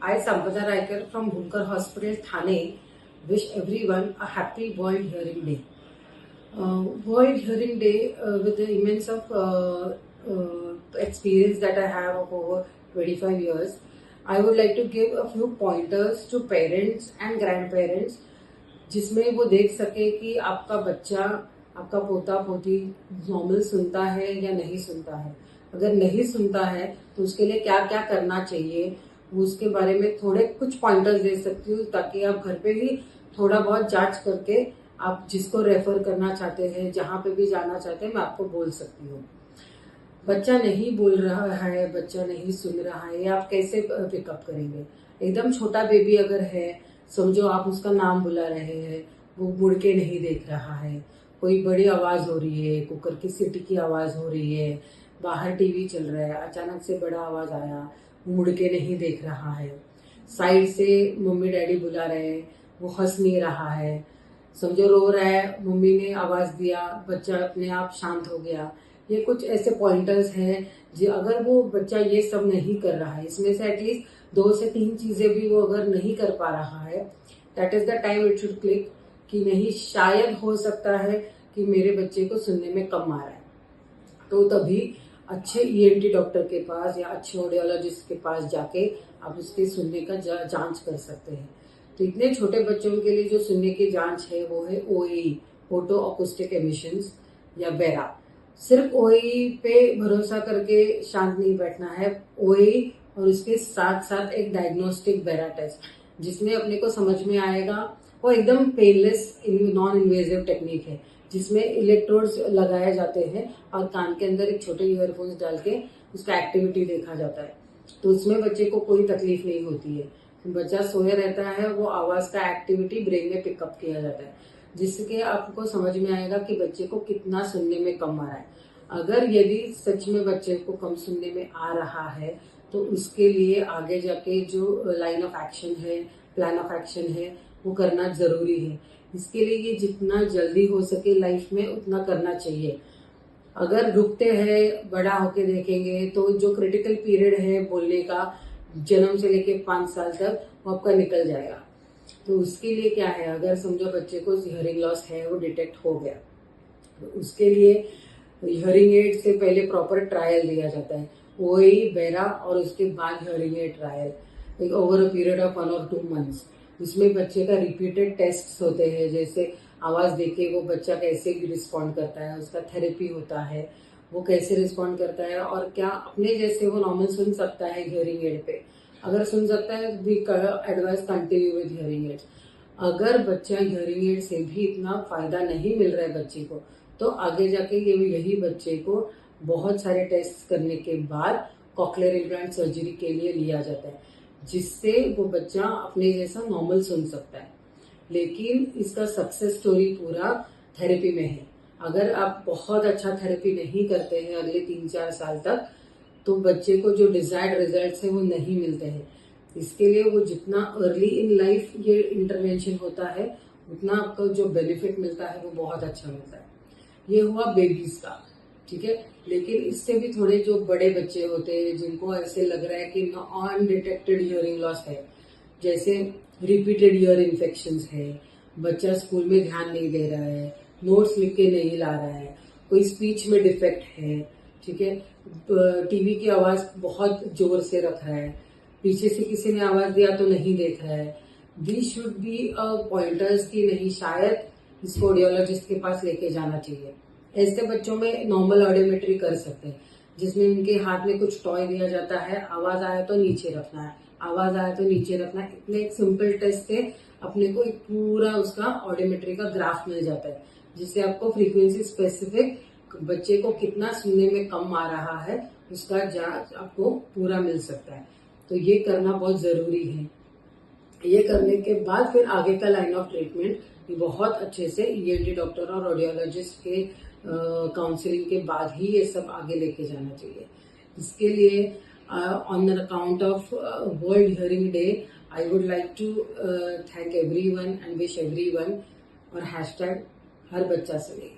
I, Sampada Raikar from Bhunkar Hospital, Thane, wish everyone a happy World Hearing Day. World Hearing Day, with the immense of experience that I have of over 25 years, I would like to give a few pointers to parents and grandparents, जिसमें वो देख सके कि आपका बच्चा, आपका पोता पोती नॉर्मल सुनता है या नहीं सुनता है। अगर नहीं सुनता है तो उसके लिए क्या क्या करना चाहिए, उसके बारे में थोड़े कुछ पॉइंटर्स दे सकती हूँ, ताकि आप घर पे भी थोड़ा बहुत जांच करके आप जिसको रेफर करना चाहते हैं, जहाँ पे भी जाना चाहते हैं, मैं आपको बोल सकती हूँ। बच्चा नहीं बोल रहा है, बच्चा नहीं सुन रहा है, आप कैसे पिकअप करेंगे? एकदम छोटा बेबी अगर है, समझो आप उसका नाम बुला रहे हैं, वो मुड़ के नहीं देख रहा है, कोई बड़ी आवाज हो रही है, कुकर की सीटी की आवाज हो रही है, बाहर टीवी चल रहा है, अचानक से बड़ा आवाज आया, वो मुड़ के नहीं देख रहा है, साइड से मम्मी डैडी बुला रहे हैं, वो हंस नहीं रहा है, समझो रो रहा है, मम्मी ने आवाज दिया, बच्चा अपने आप शांत हो गया। ये कुछ ऐसे पॉइंटर्स हैं जो अगर वो बच्चा ये सब नहीं कर रहा है, इसमें से एटलीस्ट 2 से 3 चीजें भी वो अगर नहीं कर पा रहा है, that is the time it should click कि नहीं, शायद हो सकता है कि मेरे बच्चे को सुनने में कम आ रहा है। तो तभी अच्छे ईएनटी डॉक्टर के पास या अच्छे ऑडियोलॉजिस्ट के पास जाके आप उसके सुनने का जांच कर सकते हैं। तो इतने छोटे बच्चों के लिए जो सुनने की जांच है वो है ओएई, ऑटो अकॉस्टिक एमिशंस या बेरा। सिर्फ ओएई पे भरोसा करके शांत नहीं बैठना है। ओएई और उसके साथ साथ एक डायग्नोस्टिक बेरा टेस्ट, जिसमें अपने को समझ में आएगा, वो एकदम पेनलेस नॉन इन्वेजिव टेक्निक है, जिसमें इलेक्ट्रोड्स लगाए जाते हैं और कान के अंदर एक छोटे ईयरफोन्स डाल के उसका एक्टिविटी देखा जाता है। तो उसमें बच्चे को कोई तकलीफ नहीं होती है, बच्चा सोया रहता है, वो आवाज का एक्टिविटी ब्रेन में पिकअप किया जाता है, जिससे आपको समझ में आएगा कि बच्चे को कितना सुनने में कम आ रहा है। अगर यदि सच में बच्चे को कम सुनने में आ रहा है तो उसके लिए आगे जाके जो लाइन ऑफ एक्शन है, प्लान ऑफ एक्शन है, वो करना जरूरी है। इसके लिए ये जितना जल्दी हो सके लाइफ में उतना करना चाहिए। अगर रुकते हैं, बड़ा होके देखेंगे, तो जो क्रिटिकल पीरियड है बोलने का, जन्म से लेके 5 साल तक, वो आपका निकल जाएगा। तो उसके लिए क्या है, अगर समझो बच्चे को हियरिंग लॉस है, वो डिटेक्ट हो गया, तो उसके लिए हियरिंग एड से पहले प्रॉपर ट्रायल दिया जाता है, ओएई, बेरा और उसके बाद hearing aid trial over a period of 1 और 2 मंथ्स। इसमें बच्चे का रिपीटेड टेस्ट होते हैं, जैसे आवाज देके वो बच्चा कैसे रिस्पॉन्ड करता है, उसका थेरेपी होता है, वो कैसे रिस्पॉन्ड करता है, और क्या अपने जैसे वो नॉर्मल सुन सकता है हियरिंग एड पे। अगर सुन सकता है we advise continue with hearing aids. अगर बच्चा हियरिंग एड से भी इतना फायदा नहीं मिल रहा है बच्चे को, तो आगे जाके यही बच्चे को बहुत सारे टेस्ट करने के बाद कॉक्लियर इम्प्लांट सर्जरी के लिए लिया जाता है, जिससे वो बच्चा अपने जैसा नॉर्मल सुन सकता है। लेकिन इसका सक्सेस स्टोरी पूरा थेरेपी में है। अगर आप बहुत अच्छा थेरेपी नहीं करते हैं अगले 3-4 साल तक, तो बच्चे को जो डिजायर्ड रिजल्ट्स है वो नहीं मिलते हैं। इसके लिए वो जितना अर्ली इन लाइफ ये इंटरवेंशन होता है, उतना आपको जो बेनिफिट मिलता है वो बहुत अच्छा मिलता है। ये हुआ बेबीज का, ठीक है। लेकिन इससे भी थोड़े जो बड़े बच्चे होते हैं, जिनको ऐसे लग रहा है कि अनडिटेक्टेड हियरिंग लॉस है, जैसे रिपीटेड ईयर इन्फेक्शंस है, बच्चा स्कूल में ध्यान नहीं दे रहा है, नोट्स लिख के नहीं ला रहा है, कोई स्पीच में डिफेक्ट है, ठीक है, टीवी की आवाज बहुत जोर से रख रहा है, पीछे से किसी ने आवाज दिया तो नहीं देख रहा है, दी शुड बी पॉइंटर्स की नहीं, शायद इसको ऑडियोलॉजिस्ट के पास लेके जाना चाहिए। ऐसे बच्चों में नॉर्मल ऑडियोमेट्री कर सकते हैं, जिसमें उनके हाथ में कुछ टॉय दिया जाता है, आवाज आया तो नीचे रखना है, आवाज आया तो नीचे रखना है। इतने एक सिंपल टेस्ट से अपने को एक पूरा उसका ऑडियोमेट्री का ग्राफ मिल जाता है, जिससे आपको फ्रीक्वेंसी स्पेसिफिक बच्चे को कितना सुनने में कम आ रहा है उसका जांच आपको पूरा मिल सकता है। तो ये करना बहुत जरूरी है। ये करने के बाद फिर आगे का लाइन ऑफ ट्रीटमेंट बहुत अच्छे से ईएनटी डॉक्टर और ऑडियोलॉजिस्ट के काउंसलिंग के बाद ही ये सब आगे लेके जाना चाहिए। इसके लिए on the account of world hearing day, I would like to thank everyone and wish everyone, और हैशटैग हर बच्चा सुने।